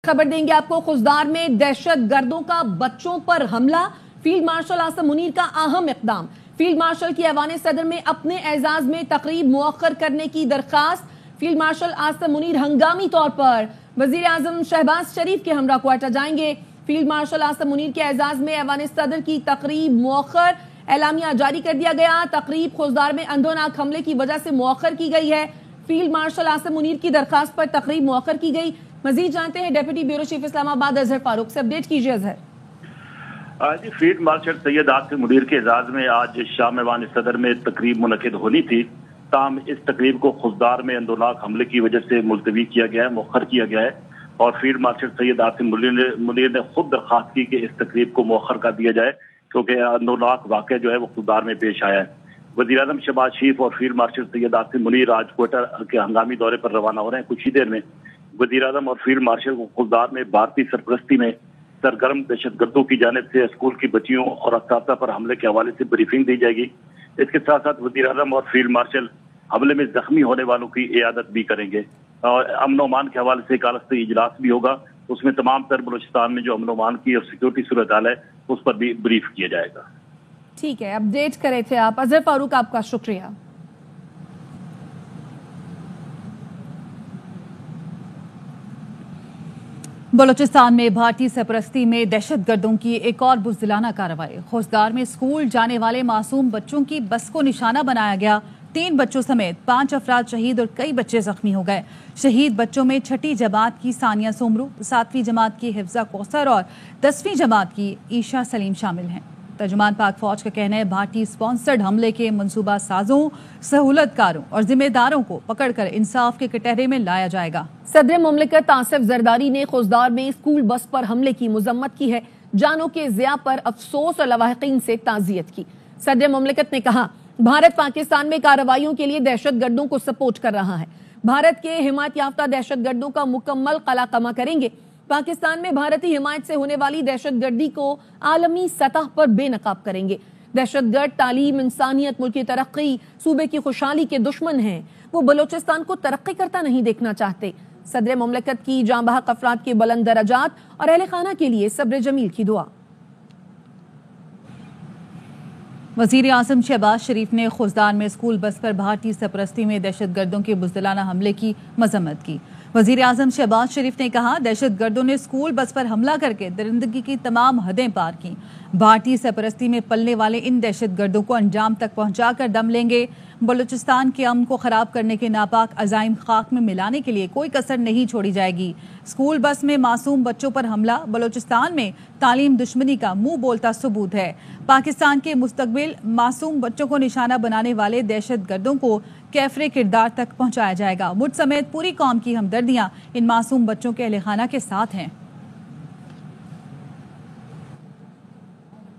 खबर देंगे आपको। खुजदार में दहशत गर्दों का बच्चों पर हमला, फील्ड मार्शल आसिम मुनीर का अहम इक़दाम। फील्ड मार्शल की ऐवान सदर में अपने एजाज में तकरीब मुअख्खर करने की दरखास्त। फील्ड मार्शल आसिम मुनीर हंगामी तौर पर वजीर आजम शहबाज शरीफ के हमरा क्वार्टर जाएंगे। फील्ड मार्शल आसिम मुनीर के एजाज में ऐवान सदर की तकरीब मुअख्खर, एलामिया जारी कर दिया गया। तकरीब खुजदार में अंधोनाक हमले की वजह से मुअख्खर की गई है। फील्ड मार्शल आसिम मुनीर की दरखास्त पर तकरीब मुअख्खर की गई। मजीद जानते हैं deputy bureau chief Islamabad Azhar Farooq से। अपडेट कीजिए अजहर। जी, फील्ड मार्शल सैयद आसिम मुनीर के एजाज में आज शाम ऐवान सदर में तकरीब मुनक्किद होनी थी, ताहम इस तकरीब को खुजदार में अंदोनाक हमले की वजह से मुलतवी किया गया है, मुअख्खर किया गया है। और फील्ड मार्शल सैयद आसिम मुनीर ने खुद दरखास्त की कि इस तकरीब को मुअख्खर कर दिया जाए, क्योंकि अंदोनाक वाक़या जो है वो खुजदार में पेश आया है। वज़ीर आज़म शहबाज शरीफ और फील्ड मार्शल सैयद आसिम मुनीर आज क्वार्टर के हंगामी दौरे पर रवाना हो रहे हैं। कुछ ही देर में वज़ीर आज़म और फील्ड मार्शल को खुजदार में भारतीय सरपरस्ती में सरगर्म दहशत गर्दों की जानिब से स्कूल की बच्चियों और असातिज़ा पर हमले के हवाले से ब्रीफिंग दी जाएगी। इसके साथ साथ वज़ीर आज़म और फील्ड मार्शल हमले में जख्मी होने वालों की इयादत भी करेंगे और अमन अमान के हवाले से एक आलस्ती इजलास भी होगा। उसमें तमाम तर बलूचिस्तान में जो अमन अमान की और सिक्योरिटी सूरत हाल है उस पर भी ब्रीफ किया जाएगा। ठीक है, अपडेट करे थे आप अजहर फारूक, आपका शुक्रिया। बलूचिस्तान में भारतीय सरपरस्ती में दहशत गर्दों की एक और बुज़दिलाना कार्रवाई। खुजदार में स्कूल जाने वाले मासूम बच्चों की बस को निशाना बनाया गया। 3 बच्चों समेत 5 अफराद शहीद और कई बच्चे जख्मी हो गए। शहीद बच्चों में 6ठी जमात की सानिया सोमरू, 7वीं जमात की हिफ्जा कौसर और 10वीं जमात की ईशा सलीम शामिल हैं। तर्जुमान पाक फौज का कहना है भारतीय स्पॉन्सर्ड हमले के मंसूबा साजों, सहूलतकारों और जिम्मेदारों को पकड़कर इंसाफ के कटहरे में लाया जाएगा। सदर मुमलिकत आसिफ जरदारी ने खुजदार में स्कूल बस पर हमले की मजम्मत की है। जानों के ज़िया पर अफसोस और लवाहिकीन से ताज़ियत की। सदर मुमलिकत ने कहा भारत पाकिस्तान में कार्रवाइयों के लिए दहशत गर्दों को सपोर्ट कर रहा है। भारत के हिमायत याफ्ता दहशत गर्दों का मुकम्मल कलाकमा करेंगे। पाकिस्तान में भारतीय हिमायत से होने वाली दहशत गर्दी को आलमी सतह पर बेनकाब करेंगे। दहशत गर्द तालीम, इंसानियत, मुल्क की तरक्की, सूबे की खुशहाली के दुश्मन हैं। वो बलोचिस्तान को तरक्की करता नहीं देखना चाहते। सदर मुमलिकत की जाँ बहक अफराद के बुलंद दराजात और अहले खाना के लिए सब्र जमील की दुआ। वजीर आज़म शहबाज शरीफ ने खुजदार में स्कूल बस पर भारतीय सरपरस्ती में दहशत गर्दों के बुज़दिलाना हमले की मजम्मत की। वजीर आज़म शहबाज शरीफ ने कहा दहशत गर्दों ने स्कूल बस पर हमला करके दरिंदगी की तमाम हदें पार की। भारतीय सरपरस्ती में पलने वाले इन दहशत गर्दों को अंजाम तक पहुंचाकर दम लेंगे। बलूचिस्तान के अमन को खराब करने के नापाक अजाइम खाक में मिलाने के लिए कोई कसर नहीं छोड़ी जाएगी। स्कूल बस में मासूम बच्चों पर हमला बलूचिस्तान में तालीम दुश्मनी का मुंह बोलता सबूत है। पाकिस्तान के मुस्तकबिल मासूम बच्चों को निशाना बनाने वाले दहशत गर्दों को कैफरे किरदार तक पहुंचाया जाएगा। मुझ समेत पूरी कौम की हमदर्दियां इन मासूम बच्चों के अहले खाना के साथ हैं।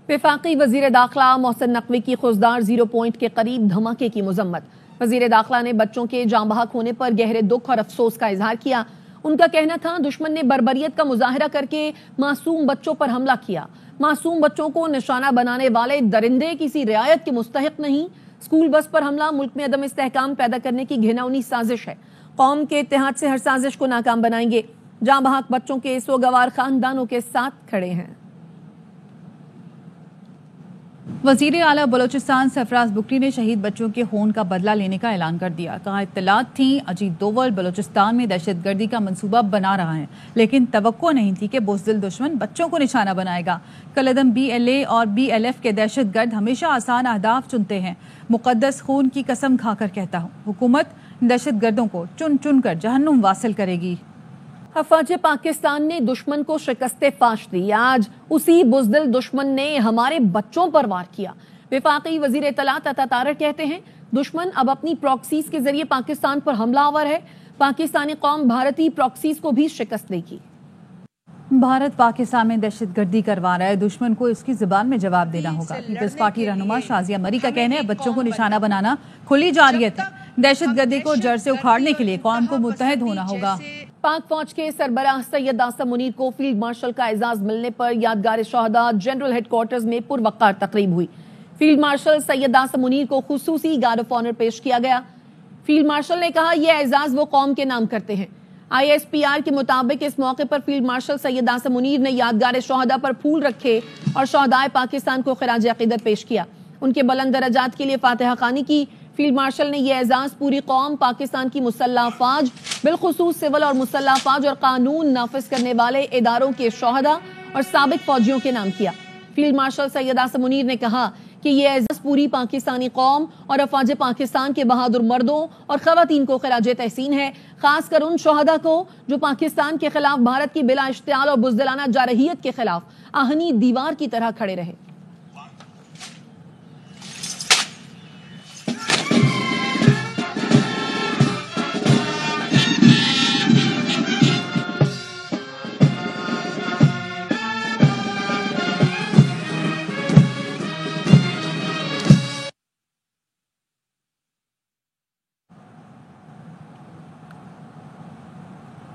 वफाकी वजीर दाखिला मोहसिन नकवी की खुजदार 0 पॉइंट के करीब धमाके की मजम्मत। वजीर दाखिला ने बच्चों के जाँ बहक होने पर गहरे दुख और अफसोस का इजहार किया। उनका कहना था दुश्मन ने बर्बरियत का मुजाहरा करके मासूम बच्चों पर हमला किया। मासूम बच्चों को निशाना बनाने वाले दरिंदे किसी रियायत के मुस्तहिक नहीं। स्कूल बस पर हमला मुल्क में अदम इस्तेहकाम पैदा करने की घिनौनी साजिश है। कौम के इत्तेहाद से हर साजिश को नाकाम बनाएंगे। जाँ बहक बच्चों के सोगवार खानदानों के साथ खड़े हैं। वजीर आला बलोचिस्तान सरफराज बुकरी ने शहीद बच्चों के खून का बदला लेने का ऐलान कर दिया। कहा इत्तलात थी अजीत दोवल बलोचिस्तान में दहशत गर्दी का मंसूबा बना रहा है, लेकिन तवक्को नहीं थी कि बुज़दिल दुश्मन बच्चों को निशाना बनाएगा। कलदम BLA और BLF के दहशत गर्द हमेशा आसान अहदाफ चुनते हैं। मुकद्दस खून की कसम खाकर कहता हूँ हुकूमत दहशत गर्दों को चुन चुन कर जहन्नुम वासिल करेगी। अफवाज पाकिस्तान ने दुश्मन को शिकस्ते फाश दी। आज उसी बुज़दिल दुश्मन ने हमारे बच्चों पर वार किया। वफाकी वजीर इत्तलात अता तारक कहते हैं दुश्मन अब अपनी प्रॉक्सीज के जरिए पाकिस्तान पर हमलावर है। पाकिस्तानी कौम भारतीय प्रॉक्सीज को भी शिकस्त देगी। भारत पाकिस्तान में दहशत गर्दी करवा रहा है, दुश्मन को इसकी जुबान में जवाब देना होगा। पीपल्स पार्टी रहनुमा शाजिया मरी का कहना है बच्चों को निशाना बनाना खुली जारियत है। दहशत गर्दी को जड़ से उखाड़ने के लिए कौम को मुत्तहिद होना होगा। पाक फौज के सरबराह सैयद आसिम मुनीर को फील्ड मार्शल का एजाज मिलने पर यादगार शहदा जनरल हेडक्वार्टर्स में पुरवकार तकरीब हुई। फील्ड मार्शल सैयद आसिम मुनीर को खुसूसी गार्ड ऑफ ऑनर पेश किया गया। फील्ड मार्शल ने कहा यह एजाज वो कौम के नाम करते हैं। ISPR کے مطابق اس موقع پر فیلڈ مارشل سید آصم منیر نے یادگار شہداء پر پھول رکھے اور شہدائے پاکستان کو خراج عقیدت پیش کیا. ان کے بلند درجات کے لیے فاتحہ خوانی کی. فیلڈ مارشل نے یہ اعزاز پوری قوم، پاکستان کی مسلح افواج، بالخصوص سول اور مسلح افواج اور قانون نافذ کرنے والے اداروں کے شہداء اور سابق فوجیوں کے نام کیا. فیلڈ مارشل سید آصم منیر نے کہا کہ یہ اعزاز پوری پاکستانی قوم اور افواج پاکستان کے بہادر مردوں اور خواتین کو خراج تحسین ہے، خاص کر ان شہداء کو جو پاکستان کے خلاف بھارت کی بلا اشتعال اور بزدلانہ جارحیت کے خلاف آہنی دیوار کی طرح کھڑے رہے.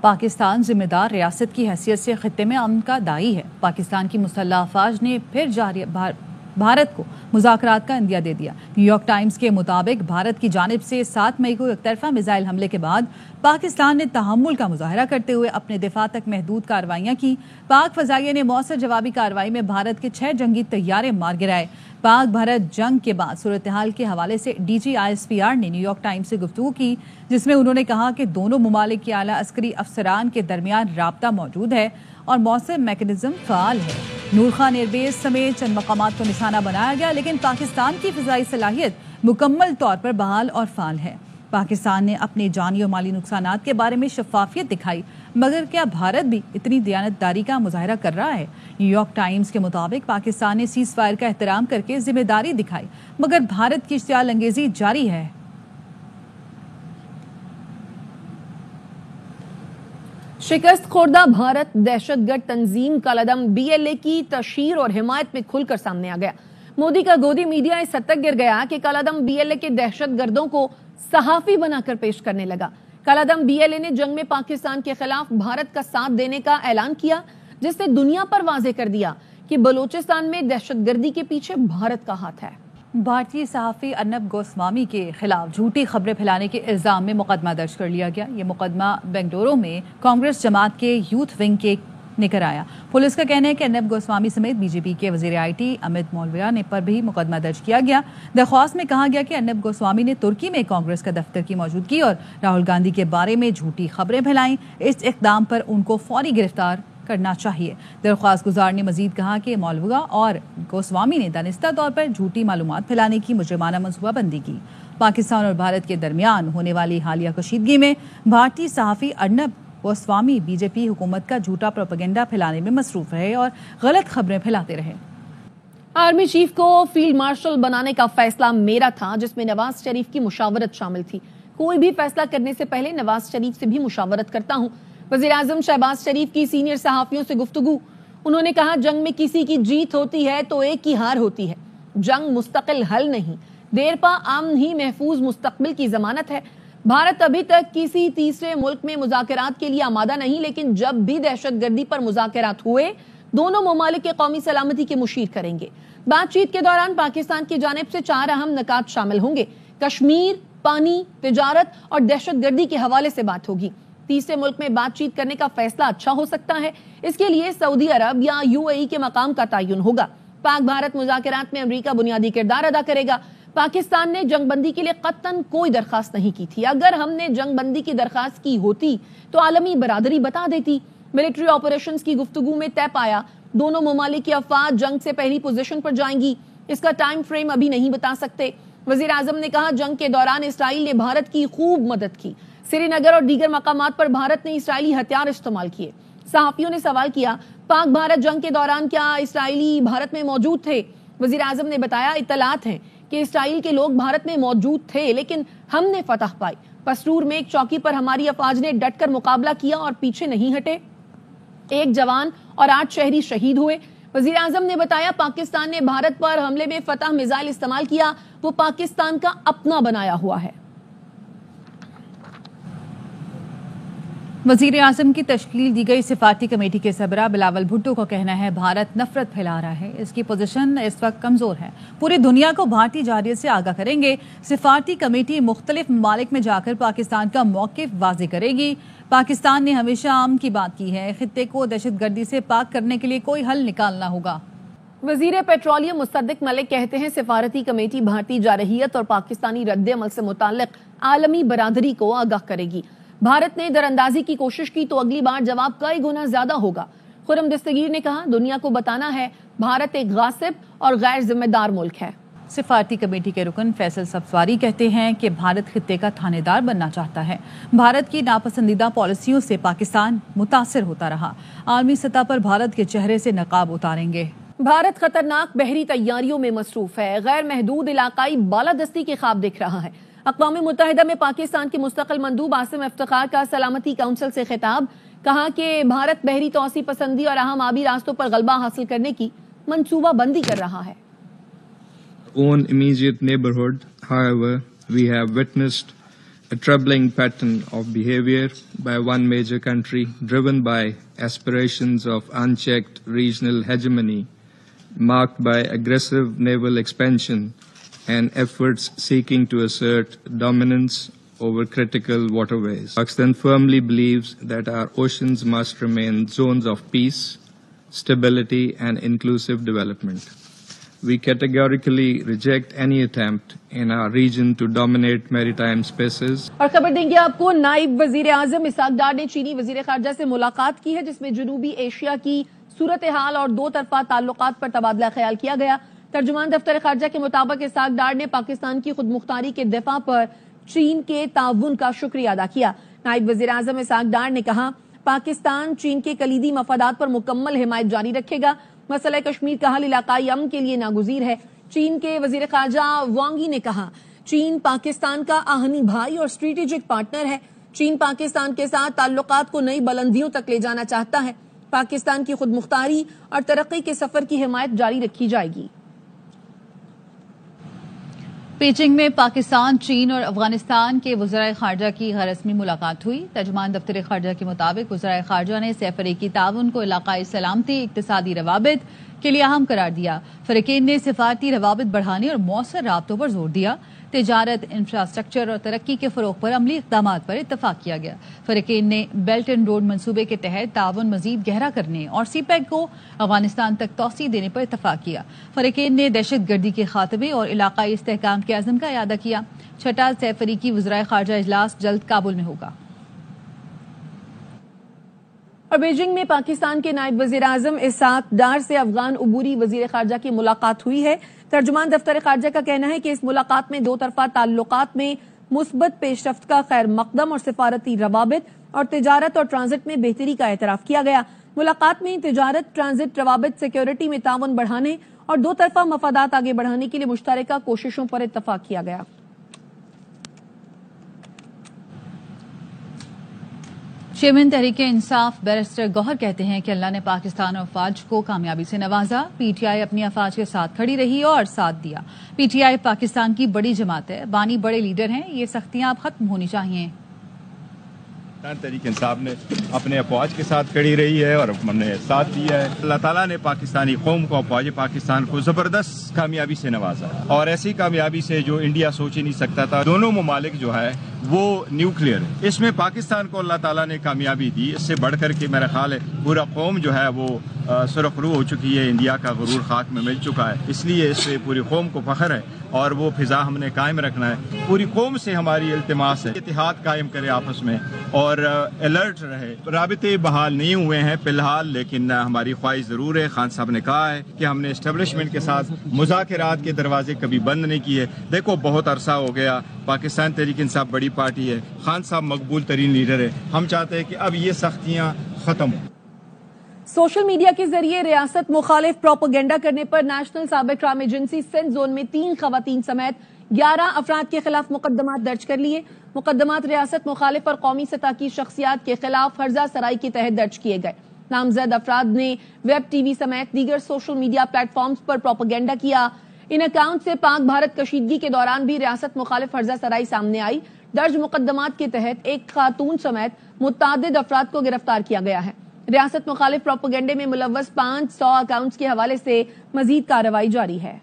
پاکستان ذمہ دار ریاست کی حیثیت سے خطے میں امن کا داعی ہے. پاکستان کی مسلح افواج نے پھر بھارت کو مذاکرات کا عندیہ دے دیا. نیو یارک ٹائمز کے مطابق بھارت کی جانب سے 7 مئی کو ایک طرفہ میزائل حملے کے بعد پاکستان نے تحمل کا مظاہرہ کرتے ہوئے اپنے دفاع تک محدود کارروائیاں کی. پاک فضائیہ نے مؤثر جوابی کارروائی میں بھارت کے 6 جنگی طیارے مار گرائے. پاک بھارت جنگ کے بعد صورتحال کے حوالے سے DG ISPR نے نیو یارک ٹائمز سے گفتگو کی، جس میں انہوں نے کہا کہ دونوں ممالک کے اعلیٰ عسکری افسران کے درمیان رابطہ موجود ہے اور مؤثر میکینزم فعال ہے. نور خان ایئر بیس سمیت چند مقامات کو نشانہ بنایا گیا، لیکن پاکستان کی فضائی صلاحیت مکمل طور پر بحال اور فعال ہے. پاکستان نے اپنے جانی اور مالی نقصانات کے بارے میں شفافیت دکھائی، مگر کیا بھارت بھی اتنی دیانتداری کا مظاہرہ کر رہا ہے؟ نیو یارک ٹائمز کے مطابق پاکستان نے سیز فائر کا احترام کر کے ذمہ داری دکھائی، مگر بھارت کی اشتعال انگیزی جاری ہے. شکست خوردہ بھارت دہشت گرد تنظیم کالعدم BLA کی تشہیر اور حمایت میں کھل کر سامنے آ گیا. مودی کا گودی میڈیا اس حد تک گر گیا کہ کالعدم BLA کے دہشت گردوں کو صحافی بنا کر پیش کرنے لگا. کالعدم BLA نے جنگ میں پاکستان کے خلاف بھارت کا ساتھ دینے کا اعلان کیا، جس نے دنیا پر واضح کر دیا کہ بلوچستان میں دہشت گردی کے پیچھے بھارت کا ہاتھ ہے. بھارتی صحافی ارنب گوسوامی کے خلاف جھوٹی خبریں پھیلانے کے الزام میں مقدمہ درج کر لیا گیا. یہ مقدمہ بنگلورو میں کانگریس جماعت کے یوتھ ونگ کے نے کرایا. پولیس کا کہنا ہے کہ ارنب گوسوامی سمیت BJP کے وزیر IT امت مولویا نے پر بھی مقدمہ درج کیا گیا. درخواست میں کہا گیا کہ ارنب گوسوامی نے ترکی میں کانگریس کا دفتر کی موجودگی اور راہل گاندھی کے بارے میں جھوٹی خبریں پھیلائیں. اس اقدام پر ان کو فوری گرفتار کرنا چاہیے. درخواست گزار نے مزید کہا کہ مولویا اور گوسوامی نے دانستہ طور پر جھوٹی معلومات پھیلانے کی مجرمانہ منصوبہ بندی کی. پاکستان اور بھارت کے درمیان ہونے والی حالیہ کشیدگی میں بھارتی صحافی ارنب گوسوامی BJP حکومت کا جھوٹا پروپیگنڈا پھیلانے میں مصروف رہے اور غلط خبریں پھیلاتے رہے. آرمی چیف کو فیلڈ مارشل بنانے کا فیصلہ میرا تھا، جس میں نواز شریف کی مشاورت شامل تھی. کوئی بھی فیصلہ کرنے سے پہلے نواز شریف سے بھی مشاورت کرتا ہوں. وزیر اعظم شہباز شریف کی سینئر صحافیوں سے گفتگو. انہوں نے کہا جنگ میں کسی کی جیت ہوتی ہے تو ایک کی ہار ہوتی ہے. جنگ مستقل حل نہیں، دیرپا امن ہی محفوظ مستقبل کی ضمانت ہے. بھارت ابھی تک کسی تیسرے ملک میں مذاکرات کے لیے آمادہ نہیں، لیکن جب بھی دہشت گردی پر مذاکرات ہوئے دونوں ممالک کے قومی سلامتی کی مشیر کریں گے. بات چیت کے دوران پاکستان کی جانب سے 4 اہم نکات شامل ہوں گے. کشمیر، پانی، تجارت اور دہشت گردی کے حوالے سے بات ہوگی. تیسرے ملک میں بات چیت کرنے کا فیصلہ اچھا ہو سکتا ہے، اس کے لیے سعودی عرب یا UAE کے مقام کا تعین ہوگا. پاک بھارت مذاکرات میں امریکہ بنیادی کردار ادا کرے گا. پاکستان نے جنگ بندی کے لیے قطعاً کوئی درخواست نہیں کی تھی. اگر ہم نے جنگ بندی کی درخواست کی ہوتی تو عالمی برادری بتا دیتی. ملٹری آپریشنز کی گفتگو میں طے پایا دونوں ممالک کی افواج جنگ سے پہلی پوزیشن پر جائیں گی. اس کا ٹائم فریم ابھی نہیں بتا سکتے. وزیر اعظم نے کہا جنگ کے دوران اسرائیل نے بھارت کی خوب مدد کی. سری نگر اور دیگر مقامات پر بھارت نے اسرائیلی ہتھیار استعمال کیے. صحافیوں نے سوال کیا پاک بھارت جنگ کے دوران کیا اسرائیلی بھارت میں موجود تھے؟ وزیر اعظم نے بتایا اطلاعات ہیں کہ اسرائیل کے لوگ بھارت میں موجود تھے، لیکن ہم نے فتح پائی. پسرور میں ایک چوکی پر ہماری افواج نے ڈٹ کر مقابلہ کیا اور پیچھے نہیں ہٹے. 1 جوان اور 8 شہری شہید ہوئے. وزیر اعظم نے بتایا پاکستان نے بھارت پر حملے میں فتح میزائل استعمال کیا، وہ پاکستان کا اپنا بنایا ہوا ہے. वजीर आजम की तश्कील दी गई सिफारती कमेटी के सरबराह बिलावल भुट्टो का कहना है भारत नफरत फैला रहा है, इसकी पोजीशन इस वक्त कमजोर है, पूरी दुनिया को भारतीय जारियत से आगाह करेंगे। सिफारती कमेटी मुख्तलिफ ममालिक में जाकर पाकिस्तान का मौक़िफ़ वाज़ेह करेगी। पाकिस्तान ने हमेशा अमन की बात की है, खित्ते को दहशतगर्दी से पाक करने के लिए कोई हल निकालना होगा। वजीर पेट्रोलियम मुस्तदिक मलिक कहते हैं सिफारती कमेटी भारतीय जारहियत और पाकिस्तानी रद्द-ए-अमल से मुताल्लिक आलमी बरादरी को आगाह करेगी। भारत ने दरअंदाजी की कोशिश की तो अगली बार जवाब कई गुना ज्यादा होगा। खुर्रम दस्तगीर ने कहा, दुनिया को बताना है भारत एक गासिब और गैर जिम्मेदार मुल्क है। सिफारती कमेटी के रुकन फैसल सब्सवारी कहते हैं कि भारत खित्ते का थानेदार बनना चाहता है। भारत की नापसंदीदा पॉलिसियों से पाकिस्तान मुतासिर होता रहा। आलमी सतह पर भारत के चेहरे से नकाब उतारेंगे। भारत खतरनाक बहरी तैयारियों में मसरूफ है, गैर महदूद इलाकाई बालादस्ती के ख्वाब दिख रहा है। अक़वाम मुत्तहिदा में पाकिस्तान के मुस्तक़िल मंदूब आसिम इफ्तिखार का सलामती काउंसिल से खिताब, कहा कि भारत बहरी तौसी पसंदी और अहम आबी रास्तों पर गलबा हासिल करने की मंसूबा बंदी कर रहा है। Own immediate neighborhood, however, we have witnessed a troubling pattern of behavior by one major country driven by aspirations of unchecked regional hegemony, marked by aggressive naval expansion and efforts seeking to assert dominance over critical waterways. Pakistan firmly believes that our oceans must remain zones of peace, stability and inclusive development. We categorically reject any attempt in our region to dominate maritime spaces. और खबर देंगे आपको, नाइब वजीर आजम Isaac डार ने चीनी वजीर खारजा से मुलाकात की है, जिसमें जनूबी एशिया की सूरत हाल और दो तरफा ताल्लुकात पर तबादला ख्याल किया गया। तर्जुमान दफ्तर खारजा के मुताबिक इसाक डार ने पाकिस्तान की खुद मुख्तारी के दिफा पर चीन के ताउन का शुक्रिया अदा किया। नाइब वजीर आजम इसाक डार ने कहा, पाकिस्तान चीन के कलीदी मफादात पर मुकम्मल हिमायत जारी रखेगा। मसला कश्मीर का हल इलाकाई अमन के लिए नागुज़ीर है। चीन के वजीर खारजा वांग यी ने कहा, चीन पाकिस्तान का आहनी भाई और स्ट्रेटेजिक पार्टनर है। चीन पाकिस्तान के साथ ताल्लुकात को नई बुलंदियों तक ले जाना चाहता है। पाकिस्तान की खुद मुख्तारी और तरक्की के सफर की हिमायत जारी रखी जाएगी। बीजिंग में पाकिस्तान, चीन और अफगानिस्तान के वज़राए खारजा की गैर-रस्मी मुलाकात हुई। तर्जुमान दफ्तर खारजा के मुताबिक वज़राए खारजा ने सह-फ़रीकी ताउन को इलाकाई सलामती, इक़्तिसादी रवाबित के लिए अहम करार दिया। फ़रीक़ैन ने सिफारती रवाबित बढ़ाने और मौसर राब्तों पर जोर दिया। तिजारत, इंफ्रास्ट्रक्चर और तरक्की के फ़रोग़ पर अमली इक़दामात पर इत्तफ़ाक़ किया गया। फ़रीक़ैन ने बेल्ट एंड रोड मंसूबे के तहत ताउन मज़ीद गहरा करने और सीपैक को अफ़गानिस्तान तक तौसी देने पर इत्तफ़ाक़ किया। फ़रीक़ैन ने दहशत गर्दी के खात्मे और इलाकाई इस्तेहकाम के अज़्म का इयादा किया। छठा सह-फ़रीकी वज़राए खारजा इजलास जल्द काबुल में होगा। और बीजिंग में पाकिस्तान के नायब वजीर आजम इसाक डार से अफगान उबूरी वजीर खारजा की मुलाकात हुई है। तर्जुमान दफ्तर खारजा का कहना है कि इस मुलाकात में दो तरफा ताल्लुकात में मुस्बत पेशरफ्त का खैर मकदम और सिफारती रवाबित और तिजारत और ट्रांजिट में बेहतरी का एतराफ किया गया। मुलाकात में तिजारत, ट्रांजिट, रवाबित, सिक्योरिटी में ताउन बढ़ाने और दो तरफा मफादात आगे बढ़ाने के लिए मुश्तरका कोशिशों पर इत्तफाक किया गया। चेयरमैन तहरीक इंसाफ बैरिस्टर गौहर कहते हैं कि अल्लाह ने पाकिस्तान और अफवाज को कामयाबी से नवाजा। पीटीआई अपनी अफवाज के साथ खड़ी रही और साथ दिया। पीटीआई पाकिस्तान की बड़ी जमात है, बानी बड़े लीडर हैं, ये सख्तियां अब खत्म होनी चाहिए। तहरीक इंसाफ ने अपने अफवाज के साथ खड़ी रही है और हमने साथ दिया है। अल्लाह ताला ने पाकिस्तानी कौम को, अफवाज पाकिस्तान को जबरदस्त कामयाबी से नवाजा और ऐसी कामयाबी से जो इंडिया सोच ही नहीं सकता था। दोनों ममालिक जो है वो न्यूक्लियर है, इसमें पाकिस्तान को अल्लाह ताला ने कामयाबी दी। इससे बढ़कर के मेरा ख्याल है पूरा कौम जो है वो सुरखरू हो चुकी है, इंडिया का गुरूर खाक में मिल चुका है। इसलिए इससे पूरी कौम को फख्र है और वो फिजा हमने कायम रखना है। पूरी कौम से हमारी इल्तिमास है इत्तेहाद कायम करे आपस में और अलर्ट रहे। राबिते बहाल नहीं हुए हैं फिलहाल, लेकिन हमारी ख्वाहिश जरूर है। खान साहब ने कहा है कि हमने एस्टेब्लिशमेंट के साथ मुज़ाकरात के दरवाजे कभी बंद नहीं किए। देखो बहुत अरसा हो गया, पाकिस्तान तहरीक इंसाफ बड़ी पार्टी है, खान साहब मकबूल तरीन लीडर है। हम चाहते हैं कि अब ये सख्तियाँ खत्म हो। सोशल मीडिया के जरिए रियासत मुखालिफ प्रोपेगेंडा करने पर national cyber crime agency Sindh zone में 3 खवातीन समेत 11 अफराद के खिलाफ मुकदमात दर्ज कर लिए। मुकदमात रियासत मुखालिफ और कौमी सतह की शख्सियात के खिलाफ हर्जा सराई के तहत दर्ज किए गए। नामजद अफराद ने वेब, टीवी समेत दीगर सोशल मीडिया प्लेटफॉर्म्स पर प्रोपेगेंडा किया। इन अकाउंट से पाक भारत कशीदगी के दौरान भी रियासत मुखालिफ हर्जा सराई सामने आई। درج مقدمات کے تحت ایک خاتون سمیت متعدد افراد کو گرفتار کیا گیا ہے۔ ریاست مخالف پروپیگنڈے میں ملوث 500 اکاؤنٹس کے حوالے سے مزید کارروائی جاری ہے۔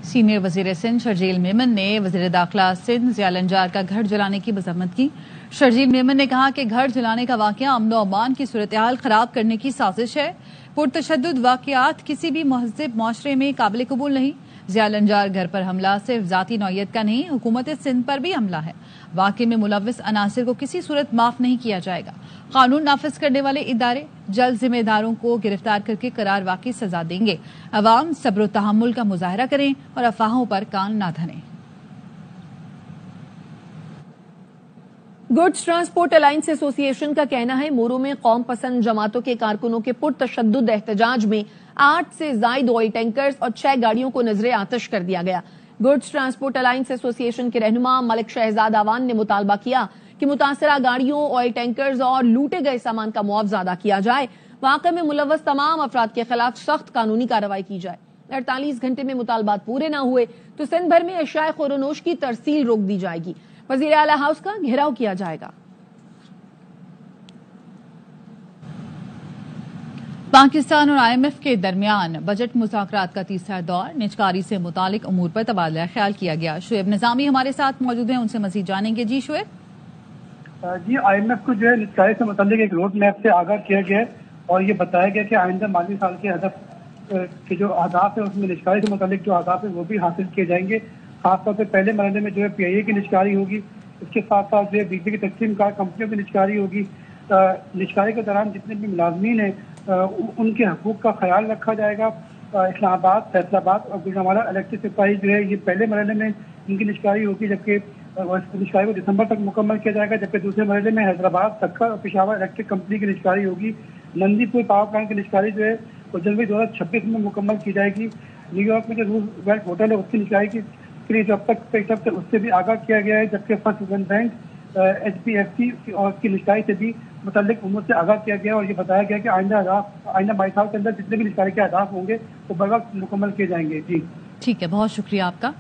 سینئر وزیر سندھ شرجیل میمن نے وزیر داخلہ سندھ ضیاء الانجار کا گھر جلانے کی مذمت کی۔ شرجیل میمن نے کہا کہ گھر جلانے کا واقعہ امن و امان کی صورتحال خراب کرنے کی سازش ہے۔ پرتشدد واقعات کسی بھی مہذب معاشرے میں قابل قبول نہیں۔ ضیاء الانجار گھر پر حملہ صرف ذاتی نوعیت کا نہیں، حکومت سندھ پر بھی حملہ ہے۔ واقعے میں ملوث عناصر کو کسی صورت معاف نہیں کیا جائے گا۔ قانون نافذ کرنے والے ادارے جلد ذمہ داروں کو گرفتار کر کے قرار واقعی سزا دیں گے۔ عوام صبر و تحمل کا مظاہرہ کریں اور افواہوں پر کان نہ دھریں۔ گڈز ٹرانسپورٹ الائنس ایسوسی ایشن کا کہنا ہے مورو میں قوم پسند جماعتوں کے کارکنوں کے پرتشدد احتجاج میں 8 سے زائد آئل ٹینکرز اور 6 گاڑیوں کو نذر آتش کر دیا گیا۔ گڈز ٹرانسپورٹ الائنس ایسوسی ایشن کے رہنما ملک شہزاد آوان نے مطالبہ کیا کہ متاثرہ گاڑیوں، آئل ٹینکرز اور لوٹے گئے سامان کا معاوضہ ادا کیا جائے۔ واقعے میں ملوث تمام افراد کے خلاف سخت قانونی کارروائی کی جائے۔ 48 گھنٹے میں مطالبات پورے نہ ہوئے تو سندھ بھر میں اشیاء خورونوش کی ترسیل روک دی جائے گی۔ وزیر اعلیٰ ہاؤس کا گھیراؤ کیا جائے گا۔ پاکستان اور IMF کے درمیان بجٹ مذاکرات کا تیسرا دور، نجکاری سے متعلق امور پر تبادلہ خیال کیا گیا۔ شعیب نظامی ہمارے ساتھ موجود ہیں، ان سے مزید جانیں گے۔ جی شعیب۔ جی IMF کو جو ہے نجکاری سے متعلق ایک روڈ میپ سے آگاہ کیا گیا ہے اور یہ بتایا گیا کہ آئندہ مالی سال کے ہدف کے جو اہداف ہیں اس میں نجکاری سے متعلق جو اہداف ہیں وہ بھی حاصل کیے جائیں گے۔ خاص طور پہ پہلے مرحلے میں جو ہے PIA کی نجکاری ہوگی، اس کے ساتھ ساتھ جو ہے بجلی کی تقسیم کار کمپنیوں کی نجکاری ہوگی۔ نجکاری کے دوران جتنے بھی ملازمین ہیں ان کے حقوق کا خیال رکھا جائے گا۔ اسلام آباد، فیصل آباد اور گجرانوالہ الیکٹرک سپلائی جو ہے یہ پہلے مرحلے میں ان کی نجکاری ہوگی، جبکہ نجکاری کو دسمبر تک مکمل کیا جائے گا، جبکہ دوسرے مرحلے میں حیدرآباد، سکھر اور پشاور الیکٹرک کمپنی کی نجکاری ہوگی۔ نندی پور پاور پلانٹ کی نجکاری جو ہے وہ جنوری 2026 میں مکمل کی جائے گی۔ نیو یارک میں جو روز ویلٹ ہوٹل ہے اس کی نجکاری کے لیے جو اب تک پیش رفت ہے اس سے بھی آگاہ کیا گیا ہے، جبکہ فرسٹ ریزرو بینک، HPFC اور اس کی نجکاری سے بھی متعلق امور سے آگاہ کیا گیا اور یہ بتایا گیا کہ آئندہ مائی سال کے اندر جتنے بھی نجکاری کے اہداف ہوں گے وہ بر وقت مکمل کیے جائیں گے۔ جی ٹھیک ہے، بہت شکریہ آپ کا۔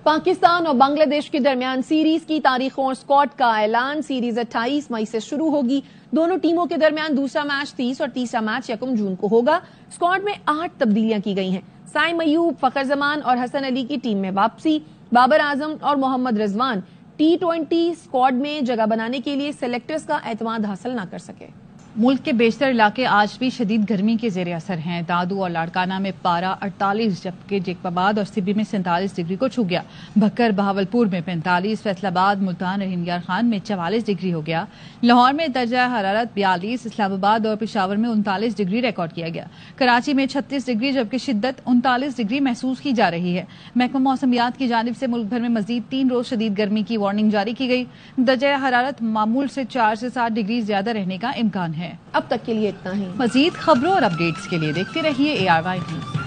پاکستان اور بنگلہ دیش کے درمیان سیریز کی تاریخوں اور اسکواڈ کا اعلان۔ سیریز 28 مئی سے شروع ہوگی۔ دونوں ٹیموں کے درمیان دوسرا میچ 30 اور تیسرا میچ 1 جون کو ہوگا۔ اسکواڈ میں 8 تبدیلیاں کی گئی ہیں۔ سائم ایوب، فخر زمان اور حسن علی کی ٹیم میں واپسی۔ بابر اعظم اور محمد رضوان T20 اسکواڈ میں جگہ بنانے کے لیے سلیکٹرز کا اعتماد حاصل نہ کر سکے۔ ملک کے بیشتر علاقے آج بھی شدید گرمی کے زیر اثر ہیں۔ دادو اور لاڑکانہ میں پارہ 48، جبکہ جیکب آباد اور سبی میں 47 ڈگری کو چھو گیا۔ بھکر بہاولپور میں 45، فیصل آباد، ملتان اور ہندیار خان میں 44 ڈگری ہو گیا۔ لاہور میں درجہ حرارت 42، اسلام آباد اور پشاور میں 39 ڈگری ریکارڈ کیا گیا۔ کراچی میں 36 ڈگری جبکہ شدت 39 ڈگری محسوس کی جا رہی ہے۔ محکمہ موسمیات کی جانب سے ملک بھر میں مزید 3 روز شدید گرمی کی وارننگ جاری کی گئی۔ درجہ حرارت معمول سے 4 سے 7 ڈگری زیادہ رہنے کا امکان ہے۔ اب تک کے لیے اتنا ہی۔ مزید خبروں اور اپڈیٹس کے لیے دیکھتے رہیے ARY نیوز۔